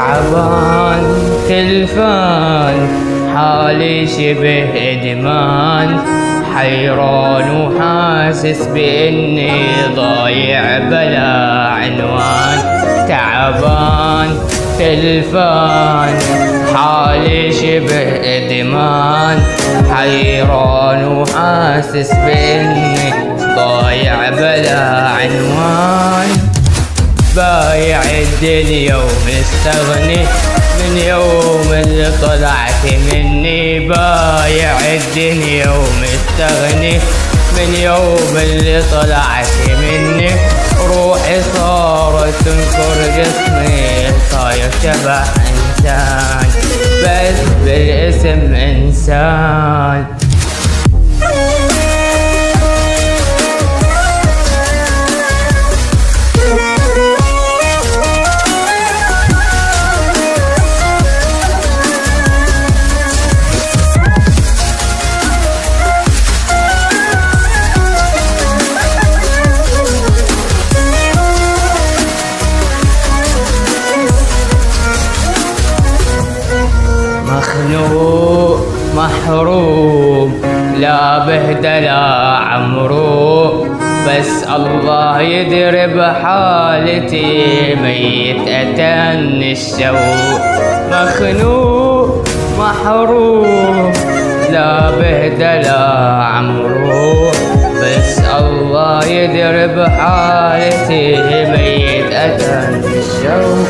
تعبان تلفان حالي شبه إدمان، حيران وحاسس بإني ضايع بلا عنوان. تعبان تلفان حالي شبه إدمان، حيران وحاسس بإني ضايع بلا عنوان. بايع الدنيا ومستغني من يوم اللي طلعت مني، بايع الدنيا ومستغني من يوم اللي طلعت مني. روحي صارت تنكر جسمي، صاير شبه إنسان بس بالاسم إنسان. مخنوق محروم لا بهدى لا عمرو، بس الله يدري بحالتي ميت أتن الشوق. مخنوق محروم لا بهدى لا عمرو، بس الله يدري بحالتي ميت أتن الشوق.